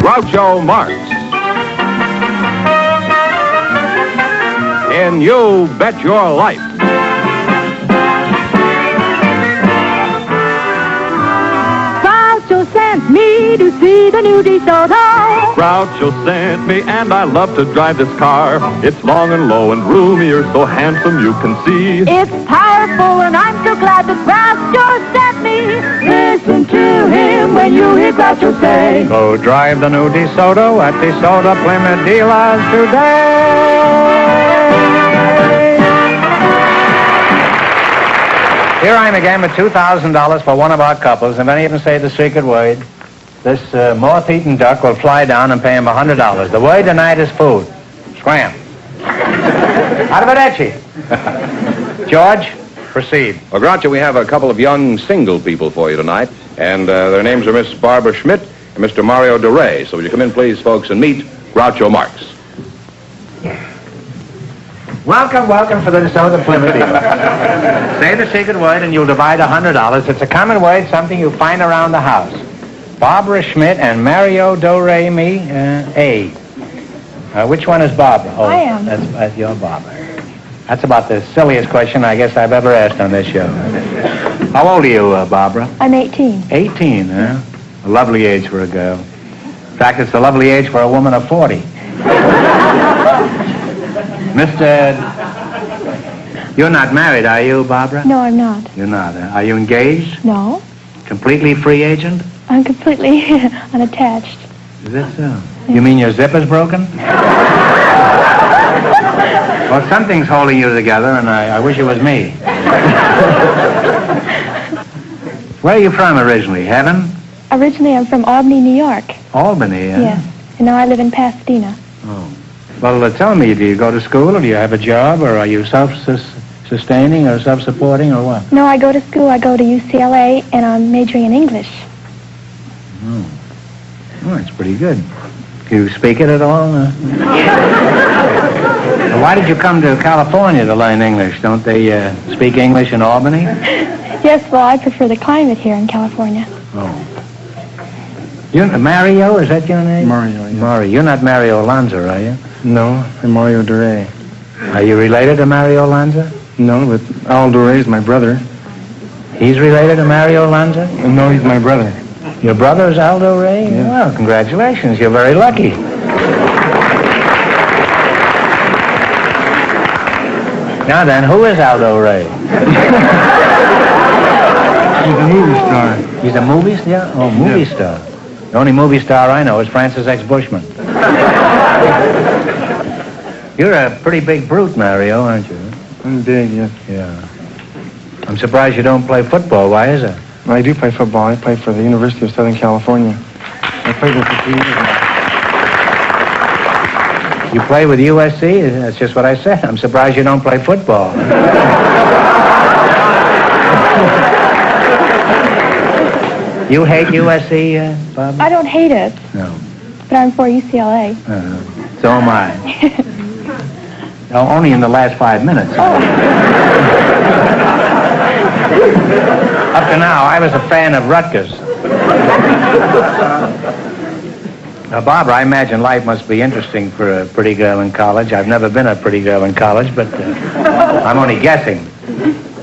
Groucho Marx. In You Bet Your Life. Groucho sent me to see the new DeSoto. Groucho sent me, and I love to drive this car. It's long and low and roomy, you're so handsome you can see. It's powerful, and I'm so glad that Groucho sent me. Listen to him when you hear Groucho say, Go drive the new DeSoto at DeSoto Plymouth dealers today. Here I am again with $2,000 for one of our couples. If any of them say the secret word, this moth-eaten duck will fly down and pay him $100. The word tonight is food. Scram. Arrivederci. George, proceed. Well, Groucho, we have a couple of young single people for you tonight, and their names are Miss Barbara Schmidt and Mr. Mario DeRay. So would you come in, please, folks, and meet Groucho Marx. Welcome for the DeSoto Plymouth dealer. Say the secret word and you'll divide $100. It's a common word, something you find around the house. Barbara Schmidt and Mario Do-Re-Mi, A. Which one is Barbara? Oh, I am. That's your Barbara. That's about the silliest question I guess I've ever asked on this show. How old are you, Barbara? I'm 18. 18, huh? A lovely age for a girl. In fact, it's a lovely age for a woman of 40. You're not married, are you, Barbara? No, I'm not. You're not. Are you engaged? No, Completely free agent? I'm completely unattached. Is that so? You mean your zipper's broken? Well, something's holding you together, and I wish it was me. Where are you from originally? Heaven? Originally, I'm from Albany, New York. Albany, yeah? Yes, and now I live in Pasadena. Oh. Well, tell me, do you go to school, or do you have a job, or are you self-sustaining or self-supporting, or what? No, I go to school. I go to UCLA, and I'm majoring in English. Oh, that's pretty good. Do you speak it at all? Well, why did you come to California to learn English? Don't they speak English in Albany? Yes, well, I prefer the climate here in California. Oh. You're Mario, is that your name? Mario, yeah. Mario. You're not Mario Lanza, are you? No, I'm Mario DeRay. Are you related to Mario Lanza? No, but Al DeRay is my brother. He's related to Mario Lanza? No, he's my brother. Your brother is Aldo Ray? Yeah. Well, congratulations. You're very lucky. Now then, who is Aldo Ray? He's a movie star. He's a movie star? Oh, movie star. The only movie star I know is Francis X. Bushman. You're a pretty big brute, Mario, aren't you? I'm big, yes. Yeah. I'm surprised you don't play football. Why is that? I do play football. I play for the University of Southern California. I played there for 3 years. You play with USC? That's just what I said. I'm surprised you don't play football. You hate USC, Bob? I don't hate it, No. but I'm for UCLA. So am I. No, only in the last 5 minutes. Up to now, I was a fan of Rutgers. Now, Barbara, I imagine life must be interesting for a pretty girl in college. I've never been a pretty girl in college, but I'm only guessing.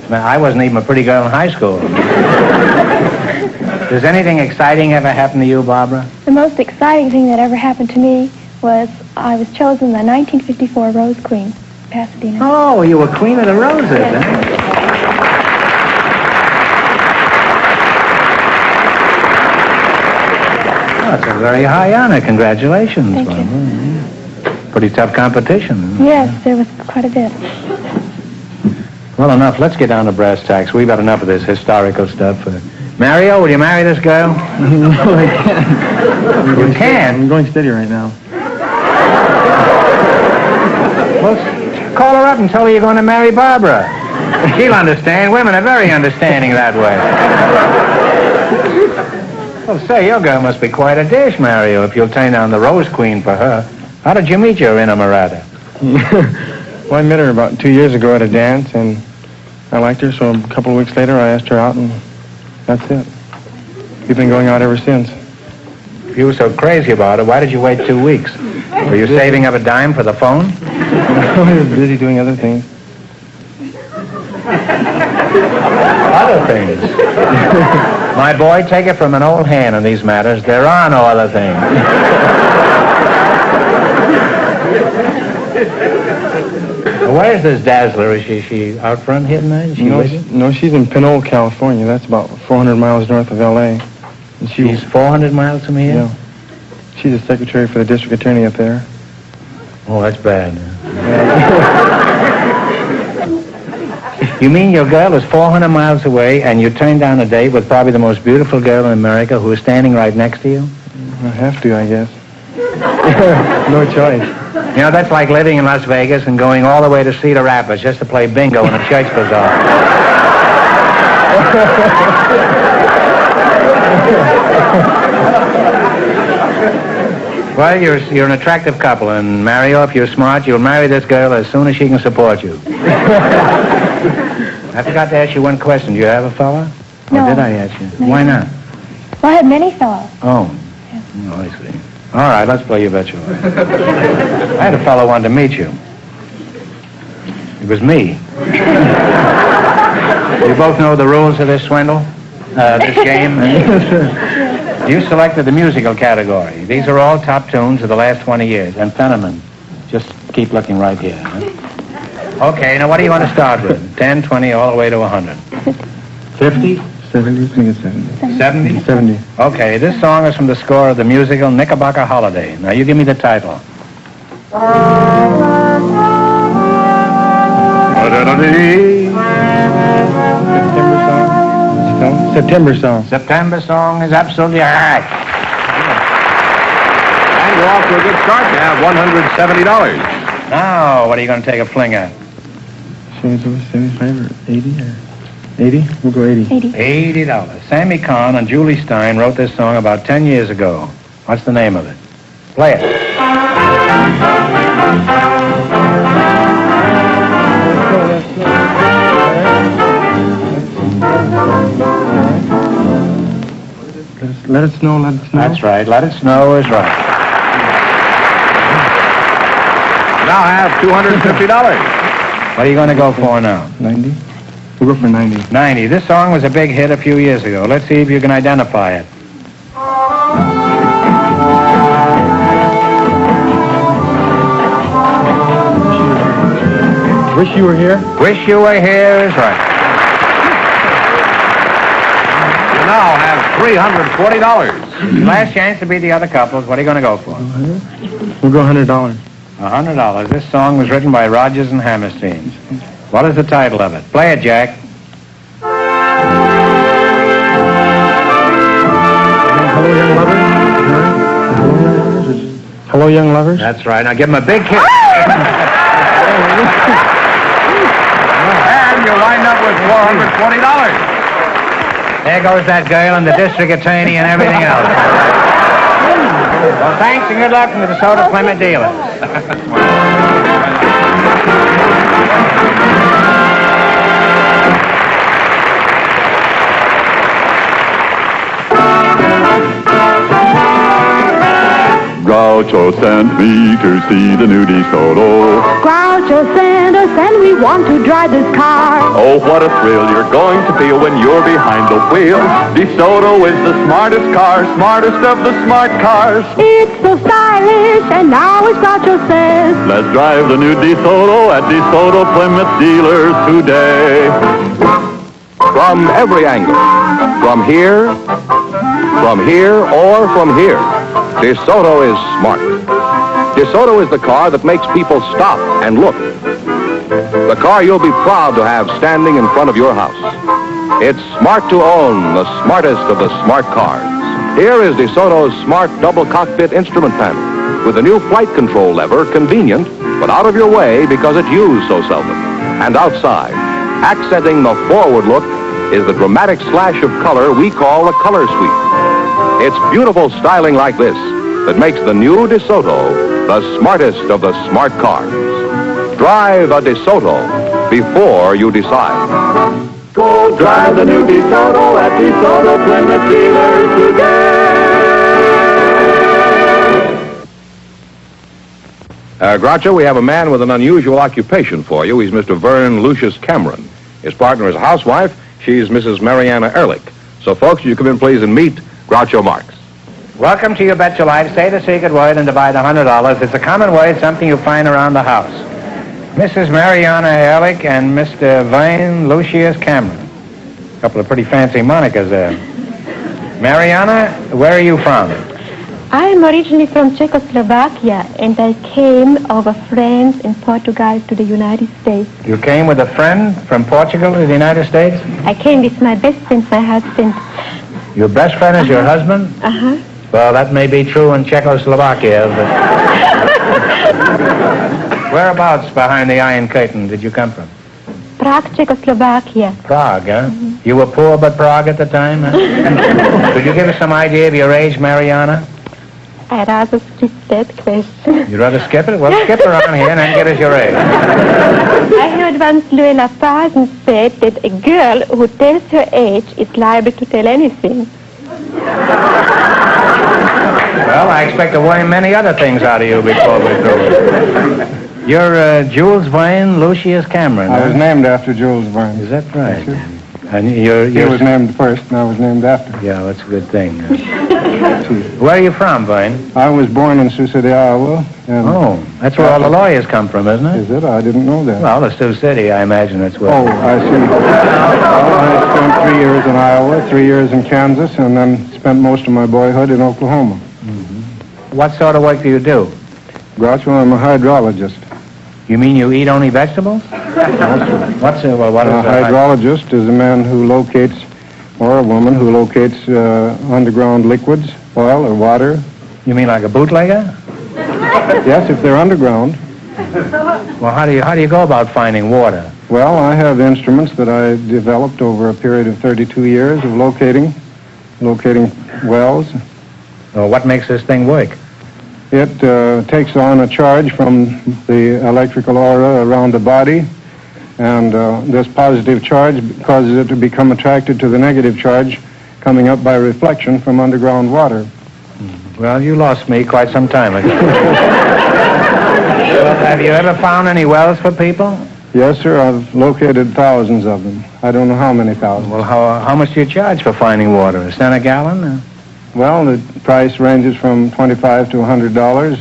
I wasn't even a pretty girl in high school. Does anything exciting ever happen to you, Barbara? The most exciting thing that ever happened to me was I was chosen the 1954 Rose Queen, Pasadena. Oh, you were Queen of the Roses, huh? That's a very high honor. Congratulations. Thank you. Pretty tough competition. Yes, there was quite a bit. Well, enough. Let's get down to brass tacks. We've had enough of this historical stuff. Mario, will you marry this girl? No, I can't. You can? I'm going steady right now. Well, call her up and tell her you're going to marry Barbara. She'll understand. Women are very understanding that way. Well, say, your girl must be quite a dish, Mario, if you'll turn down the Rose Queen for her. How did you meet your inamorata? Well, I met her about 2 years ago at a dance, and I liked her, so a couple of weeks later I asked her out, and that's it. We've been going out ever since. If you were so crazy about it, why did you wait 2 weeks? Were you saving up a dime for the phone? I was busy doing other things. Other things? My boy, take it from an old hand in these matters. There are no other things. Where's this Dazzler? Is she out front here tonight? Is she with you? No, she's in Pinole, California. That's about 400 miles north of L.A. And She's 400 miles from here? Yeah. She's a secretary for the district attorney up there. Oh, that's bad. You mean your girl is 400 miles away and you turned down a date with probably the most beautiful girl in America who is standing right next to you? I have to, I guess. No choice. You know, that's like living in Las Vegas and going all the way to Cedar Rapids just to play bingo in a church bazaar. Well, you're an attractive couple, and Mario, if you're smart, you'll marry this girl as soon as she can support you. I forgot to ask you one question. Do you have a fella? No. Or did I ask you? No, Why you not? Well, I have many fellows. Oh. Oh, I see. All right, let's play you bet you. I had a fellow wanted to meet you. It was me. You both know the rules of this swindle? This game? You selected the musical category. These are all top tunes of the last 20 years. And Fenneman, just keep looking right here. Huh? Okay, now what do you want to start with? 10, 20, all the way to 100? 50? 70, I think it's 70. 70? 70. Okay, this song is from the score of the musical Knickerbocker Holiday. Now you give me the title. September song. September song is absolutely all right. And you're off to a good start to have $170. Now, what are you going to take a fling at? 75 or 80 or 80? We'll go 80. $80. Sammy Kahn and Julie Stein wrote this song about 10 years ago. What's the name of it? Play it. Let it snow, let it snow. That's right. Let It Snow is right. Now have $250. What are you going to go for now? 90? We'll go for 90. 90. This song was a big hit a few years ago. Let's see if you can identify it. Wish You Were Here? Wish You Were Here is right. You now have $340. Last chance to beat the other couples. What are you going to go for? We'll go $100. $100. This song was written by Rodgers and Hammerstein. What is the title of it? Play it, Jack. Hello, Young Lovers? Hello, Young Lovers? That's right. Now give him a big kiss. And you wind up with $440. There goes that girl and the district attorney and everything else. Well, thanks and good luck from the DeSoto Plymouth dealers. Groucho sent me to see the new DeSoto. Groucho sent us and we want to drive this car. Oh, what a thrill you're going to feel when you're behind the wheel. DeSoto is the smartest car, smartest of the smart cars. It's so stylish and now as Groucho says, Let's drive the new DeSoto at DeSoto Plymouth dealers today. From every angle. From here, or from here. DeSoto is smart. DeSoto is the car that makes people stop and look. The car you'll be proud to have standing in front of your house. It's smart to own, the smartest of the smart cars. Here is DeSoto's smart double cockpit instrument panel with a new flight control lever, convenient, but out of your way because it's used so seldom. And outside, accenting the forward look, is the dramatic slash of color we call a color sweep. It's beautiful styling like this that makes the new DeSoto the smartest of the smart cars. Drive a DeSoto before you decide. Go drive the new DeSoto at DeSoto Plymouth dealers today. Groucho, we have a man with an unusual occupation for you. He's Mr. Vern Lucius Cameron. His partner is a housewife. She's Mrs. Mariana Ehrlich. So, folks, you come in, please, and meet Groucho Marx. Welcome to You Bet Your Life. Say the secret word and divide $100. It's a common word, something you find around the house. Mrs. Mariana Ehrlich and Mr. Vern Lucius Cameron. A couple of pretty fancy monikers there. Mariana, where are you from? I'm originally from Czechoslovakia, and I came over friends in Portugal to the United States. You came with a friend from Portugal to the United States? I came with my best friend, my husband. Your best friend is your husband? Uh-huh. Well, that may be true in Czechoslovakia, but... Whereabouts behind the Iron Curtain did you come from? Prague, Czechoslovakia. Prague, huh? You were poor but Prague at the time, huh? Could you give us some idea of your age, Mariana? I'd rather skip that question. You'd rather skip it? Well, skip around here and then give us your age. I heard once Luella Parsons said that a girl who tells her age is liable to tell anything. Well, I expect to learn many other things out of you before we're through. You're Jules Vern Lucius Cameron, I huh? was named after Jules Verne. Is that right? Yes, sir. And you're He was named first, and I was named after. Yeah, that's a good thing. Where are you from, Vern? I was born in Sioux City, Iowa. And Oh, that's where all the lawyers come from, isn't it? Is it? I didn't know that. Well, the Sioux City, I imagine that's where. Oh, I see. Well, I spent 3 years in Iowa, 3 years in Kansas, and then spent most of my boyhood in Oklahoma. What sort of work do you do? Groucho, I'm a hydrologist. You mean you eat only vegetables? What is A hydrologist is a man who locates, or a woman who locates underground liquids, oil or water. You mean like a bootlegger? Yes, if they're underground. Well, how do you go about finding water? Well, I have instruments that I developed over a period of 32 years of locating wells. Well, what makes this thing work? It takes on a charge from the electrical aura around the body, and this positive charge causes it to become attracted to the negative charge coming up by reflection from underground water. Well, you lost me quite some time ago. Well, have you ever found any wells for people? Yes, sir, I've located thousands of them. I don't know how many thousands. Well, how much do you charge for finding water? A cent a gallon? Well, the price ranges from $25 to $100 $100?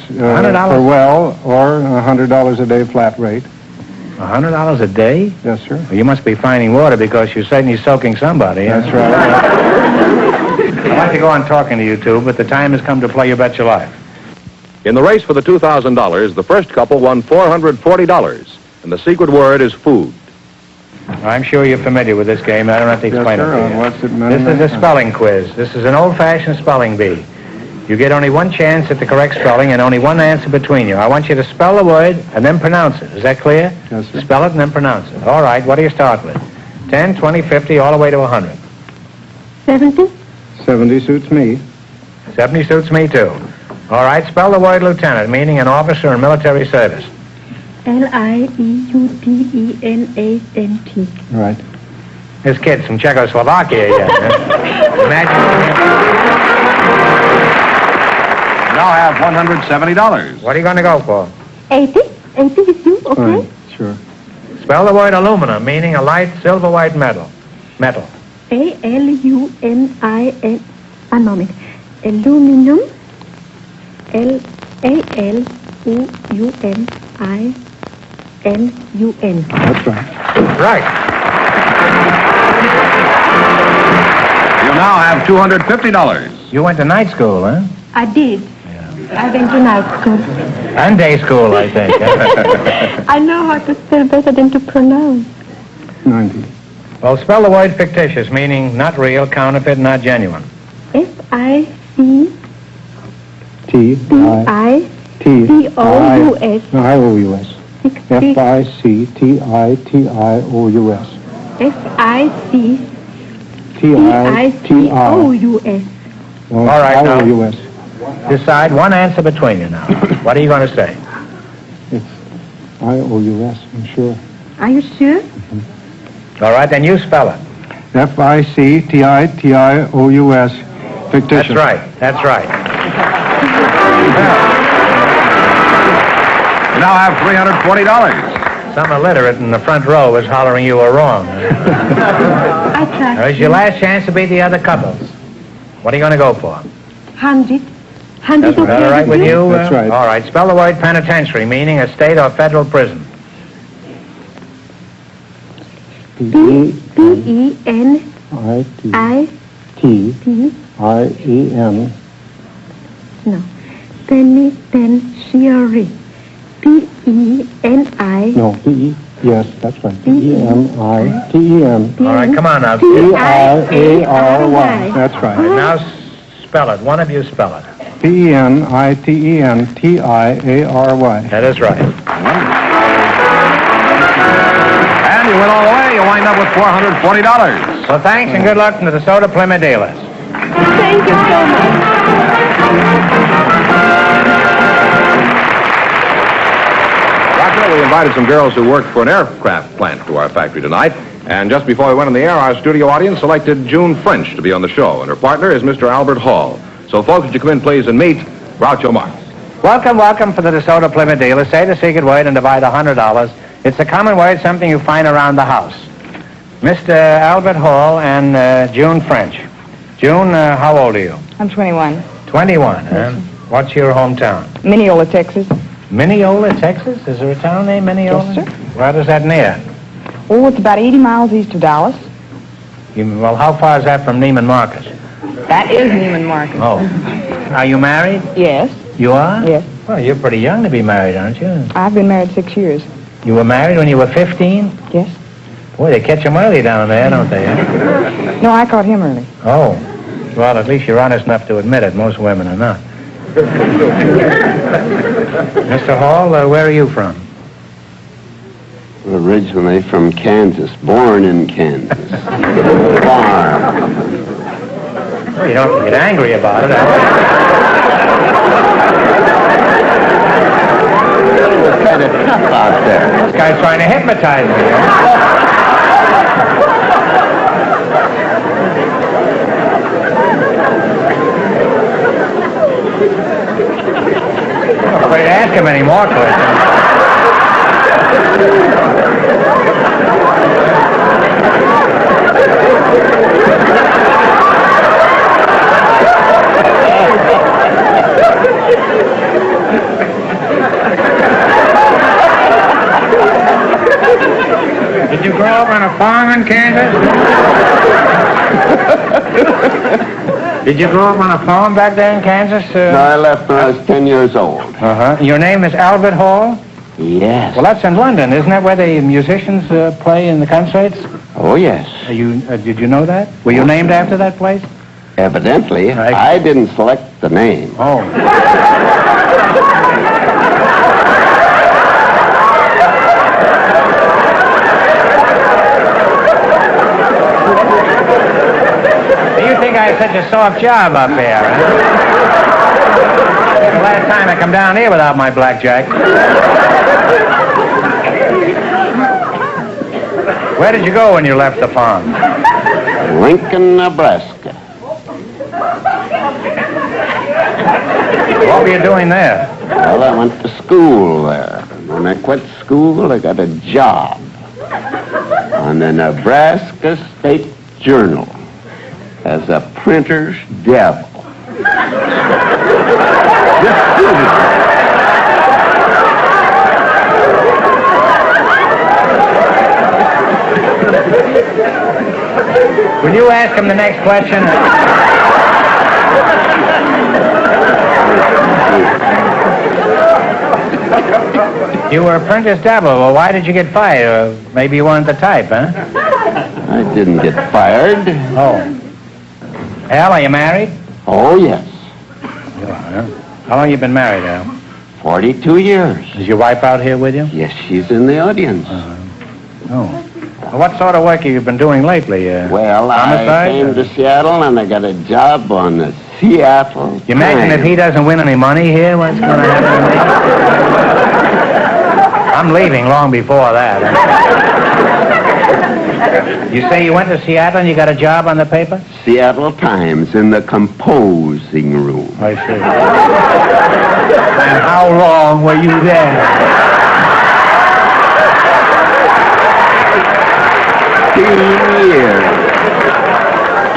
per well, or $100 a day flat rate. $100 a day? Yes, sir. Well, you must be finding water because you're certainly soaking somebody. That's huh? right. I'd like to go on talking to you two, but the time has come to play You Bet Your Life. In the race for the $2,000, the first couple won $440, and the secret word is food. I'm sure you're familiar with this game. I don't have to explain Yes, sir. it to I've you. watched it many, This many is a times. spelling quiz. This is an old-fashioned spelling bee. You get only one chance at the correct spelling and only one answer between you. I want you to spell the word and then pronounce it. Is that clear? Yes, sir. Spell it and then pronounce it. All right, what do you start with? 10, 20, 50, all the way to 100. 70? 70 suits me. 70 suits me, too. All right, spell the word lieutenant, meaning an officer in military service. Lieutenant. Right. This kid's from Czechoslovakia yet. Imagine. Now have $170. What are you going to go for? 80? 80 is you, okay? Right. Sure. Spell the word aluminum, meaning a light silver-white metal. Metal. A-L-U-M-I-N. One moment. Aluminum. L-A-L-U-M-I-N-U-M. That's right. Right. You now have $250. You went to night school, huh? I did. I went to night school. And day school, I think. I know how to spell better than to pronounce. 90. Well, spell the word fictitious, meaning not real, counterfeit, not genuine. F-I-C-T-I-C-O-U-S. T-I-T-I-O-U-S. No, I-O-U-S. F-I-C-T-I-T-I-O-U-S. F-I-C-T-I-C-O-U-S. All right, now. I-O-U-S. Decide one answer between you now. What are you going to say? It's I-O-U-S, I'm sure. Are you sure? All right, then you spell it. F-I-C-T-I-T-I-O-U-S. Fictitious. That's right. That's right. You now have $340. Some illiterate in the front row is hollering you are wrong. I try. There's your last chance to beat the other couples. What are you going to go for? 100. That's all right with you? That's right. All right. Spell the word penitentiary, meaning a state or federal prison. P-E-N-I-T-I-E-N. No. Penitentiary. P-E-N-I. No, P-E. Yes, that's right. P-E-N-I-T-E-N. All right, come on now. T-I-A-R-Y. That's right. Now spell it. One of you spell it. P-E-N-I-T-E-N-T-I-A-R-Y. That is right. And you win all the way. You wind up with $440. So thanks and good luck to the DeSoto Plymouth dealers. Thank you so much. Doctor, we invited some girls who worked for an aircraft plant to our factory tonight. And just before we went on the air, our studio audience selected June French to be on the show. And her partner is Mr. Albert Hall. So, folks, would you come in, please, and meet Groucho Marx. Welcome, welcome for the DeSoto Plymouth dealers. Say the secret word and divide $100. It's a common word, something you find around the house. Mr. Albert Hall and June French. June, how old are you? I'm 21. 21, huh? What's your hometown? Mineola, Texas. Mineola, Texas? Is there a town named Mineola? Yes, sir. Where is that near? Oh, it's about 80 miles east of Dallas. Well, how far is that from Neiman Marcus? That is Neiman Marcus. Oh. Are you married? Yes. You are? Yes. Well, you're pretty young to be married, aren't you? I've been married 6 years. You were married when you were 15? Yes. Boy, they catch them early down there, don't they? Huh? No, I caught him early. Oh. Well, at least you're honest enough to admit it. Most women are not. Mr. Hall, where are you from? Originally from Kansas, born in Kansas. Farm. Well, you don't have to get angry about it. It's kind of tough out there. This guy's trying to hypnotize me. Huh? I'm afraid to ask him any more questions. Did you grow up on a farm in Kansas? Did you grow up on a farm back there in Kansas? No, I left when I was 10 years old. Uh-huh. Your name is Albert Hall? Yes. Well, that's in London. Isn't that where the musicians play in the concerts? Oh, yes. Did you know that? Were you named after that place? Evidently, Right. I didn't select the name. Oh. You think I had such a soft job up here, huh? The last time I come down here without my blackjack. Where did you go when you left the farm? Lincoln, Nebraska. What were you doing there? Well, I went to school there. When I quit school, I got a job on the Nebraska State Journal as a printer's devil. Will you ask him the next question? You were apprentice devil. Well, why did you get fired? Maybe you weren't the type, huh? I didn't get fired. Oh. Al, are you married? Oh, yes. You are, huh? How long you been married, Al? 42 years. Is your wife out here with you? Yes, she's in the audience. Oh. Well, what sort of work have you been doing lately? Well, I homicide? came to Seattle and I got a job on the Seattle You imagine if he doesn't win any money here, what's going to happen to me? I'm leaving long before that. You say you went to Seattle and you got a job on the paper? Seattle Times in the composing room. I see. And how long were you there? 15 years.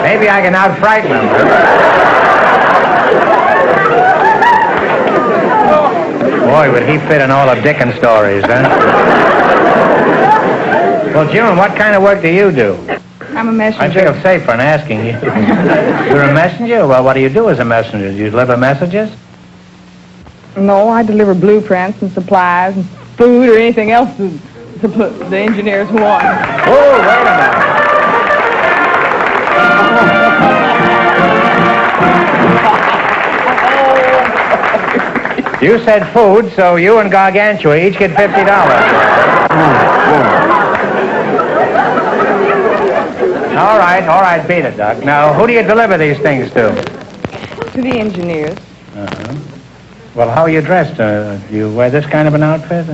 Maybe I can out-frighten him. Boy, would he fit in all of Dickens' stories, huh? Well, June, what kind of work do you do? I'm a I messenger. feel safer in asking you. You're a messenger? Well, what do you do as a messenger? Do you deliver messages? No, I deliver blueprints and supplies and food or anything else the engineers want. Oh, wait a minute. You said food, so you and Gargantua each get $50. All right, beat it, Doc. Now, who do you deliver these things to? To the engineers. Well, how are you dressed? Do you wear this kind of an outfit?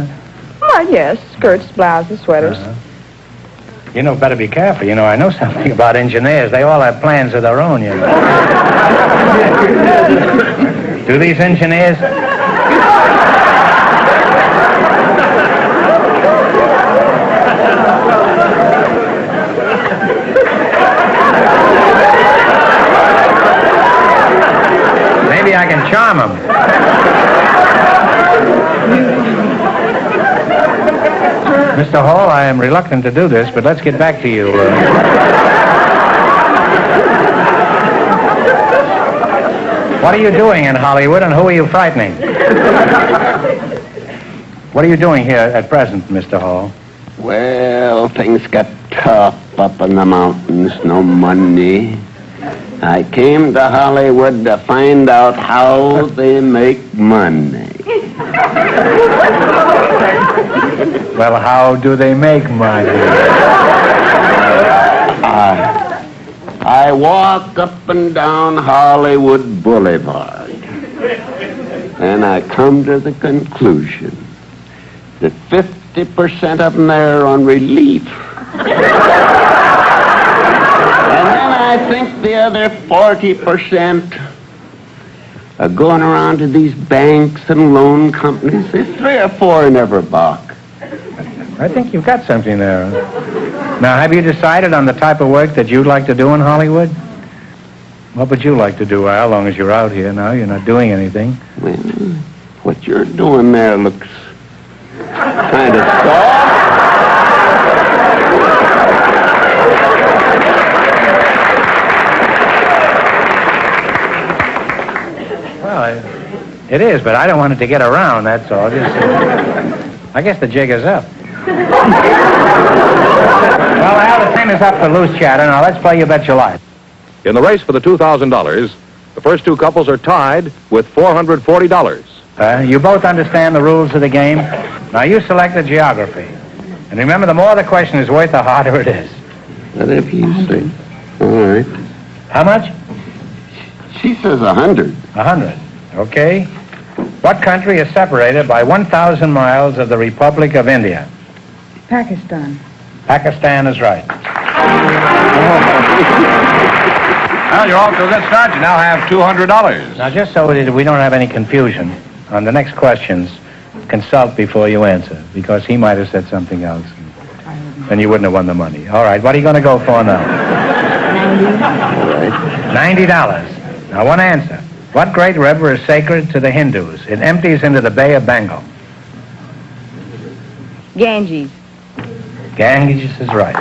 Oh, yes. Skirts, blouses, sweaters. You know, better be careful. You know, I know something about engineers. They all have plans of their own, you know. Do these engineers? Maybe I can charm them. Mr. Hall, I am reluctant to do this, but let's get back to you. What are you doing in Hollywood, and who are you frightening? What are you doing here at present, Mr. Hall? Well, things got tough up in the mountains, no money. I came to Hollywood to find out how they make money. Well, how do they make money? I walk up and down Hollywood Boulevard, and I come to the conclusion that 50% of them there are on relief. And then I think the other 40% are going around to these banks and loan companies. There's 3 or 4 in every box. I think you've got something there. Now, have you decided on the type of work that you'd like to do in Hollywood? What would you like to do, Al, long as you're out here now? You're not doing anything. Well, what you're doing there looks kind of soft. Well, it is, but I don't want it to get around, that's all. Just, I guess the jig is up. Well, Al, the time is up for loose chatter. Now, let's play You Bet Your Life. In the race for the $2,000, the first 2 couples are tied with $440. You both understand the rules of the game. Now, you select the geography. And remember, the more the question is worth, the harder it is. Whatever you say. All right. How much? She says 100. 100. Okay. What country is separated by 1,000 miles of the Republic of India? Pakistan. Pakistan is right. Well, you're off to a good start. You now have $200. Now, just so we don't have any confusion, on the next questions, consult before you answer, because he might have said something else, and you wouldn't have won the money. All right, what are you going to go for now? $90. Now, one answer. What great river is sacred to the Hindus? It empties into the Bay of Bengal. Ganges. Ganges is right.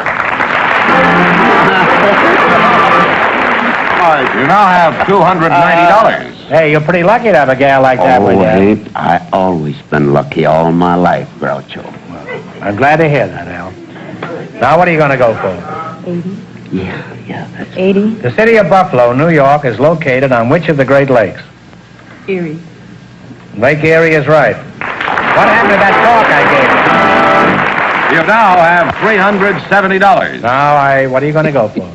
All right, you now have $290. Hey, you're pretty lucky to have a gal like that with you. ain't I always been lucky all my life, Groucho. I'm glad to hear that, Al. Now, what are you going to go for? 80. Yeah, that's 80. The city of Buffalo, New York, is located on which of the Great Lakes? Erie. Lake Erie is right. What happened to that talk I gave you? You now have $370. Now, what are you going to go for?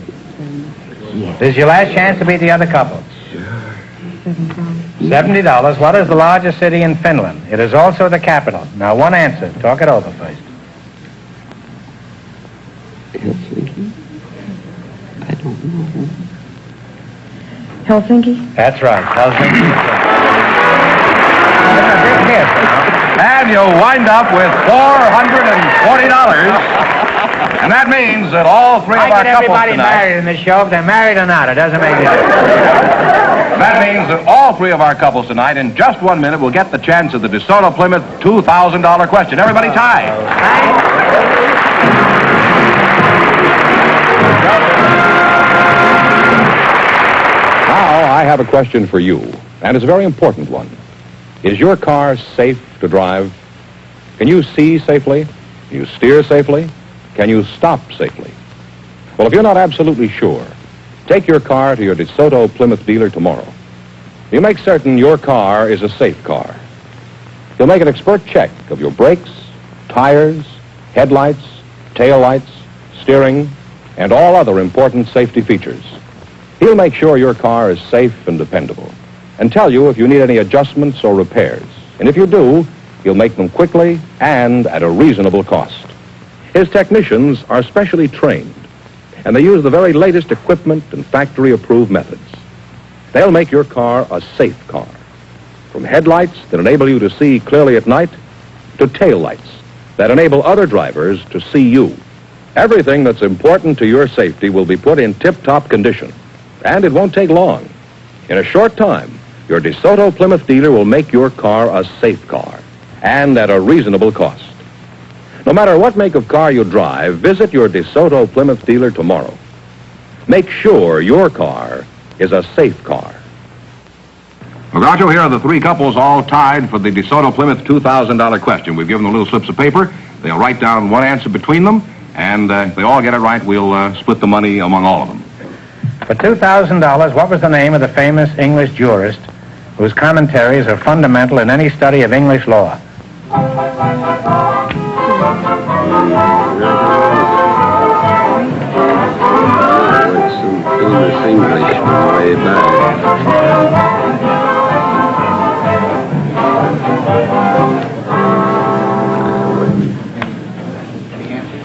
This is your last chance to beat the other couple. $70. What is the largest city in Finland? It is also the capital. Now, one answer. Talk it over first. Helsinki? That's right, Helsinki. It's a big hit, you know. And you'll wind up with $440. And that means that all three I of our get couples everybody tonight... married in the show. If they're married or not, it doesn't make a difference. That means that all three of our couples tonight, in just 1 minute, will get the chance of the DeSoto Plymouth $2,000 question. Everybody tie. Now, I have a question for you, and it's a very important one. Is your car safe to drive? Can you see safely? Can you steer safely? Can you stop safely? Well, if you're not absolutely sure, take your car to your DeSoto Plymouth dealer tomorrow. You make certain your car is a safe car. You'll make an expert check of your brakes, tires, headlights, taillights, steering, and all other important safety features. He'll make sure your car is safe and dependable and tell you if you need any adjustments or repairs. And if you do, he'll make them quickly and at a reasonable cost. His technicians are specially trained, and they use the very latest equipment and factory-approved methods. They'll make your car a safe car, from headlights that enable you to see clearly at night to taillights that enable other drivers to see you. Everything that's important to your safety will be put in tip-top condition, and it won't take long. In a short time, your DeSoto Plymouth dealer will make your car a safe car, and at a reasonable cost. No matter what make of car you drive, visit your DeSoto Plymouth dealer tomorrow. Make sure your car is a safe car. Well, Groucho, here are the three couples all tied for the DeSoto Plymouth $2,000 question. We've given them little slips of paper. They'll write down one answer between them, and if they all get it right, we'll split the money among all of them. For $2,000, what was the name of the famous English jurist whose commentaries are fundamental in any study of English law? Famous Englishman way back.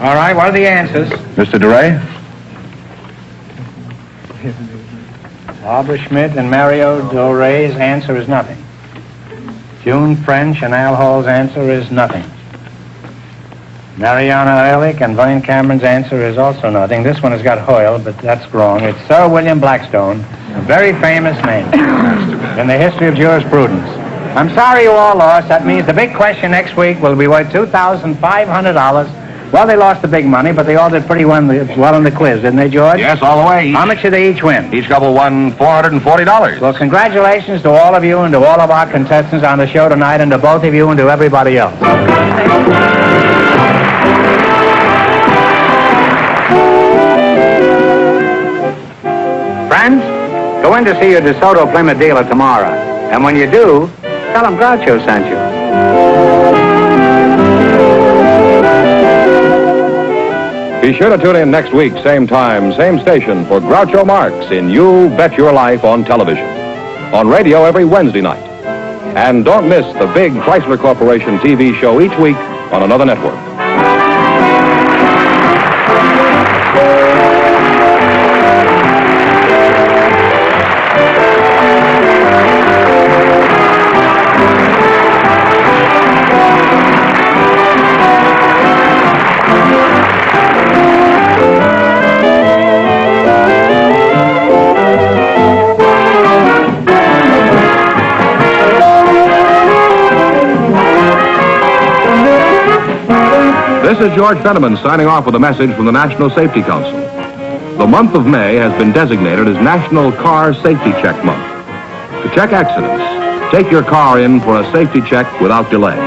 All right, what are the answers? Mr. DeRay? Barbara Schmidt and Mario Doray's answer is nothing. June French and Al Hall's answer is nothing. Mariana Ehrlich and Vine Cameron's answer is also nothing. This one has got Hoyle, but that's wrong. It's Sir William Blackstone, a very famous name in the history of jurisprudence. I'm sorry you all lost. That means the big question next week will be worth $2,500. Well, they lost the big money, but they all did pretty well in the quiz, didn't they, George? Yes, all the way. How much did they each win? Each couple won $440. Well, congratulations to all of you and to all of our contestants on the show tonight, and to both of you and to everybody else. Friends, go in to see your DeSoto Plymouth dealer tomorrow. And when you do, tell him Groucho sent you. Be sure to tune in next week, same time, same station, for Groucho Marx in You Bet Your Life on television. On radio every Wednesday night. And don't miss the big Chrysler Corporation TV show each week on another network. This is George Fenneman signing off with a message from the National Safety Council. The month of May has been designated as National Car Safety Check Month. To check accidents, take your car in for a safety check without delay.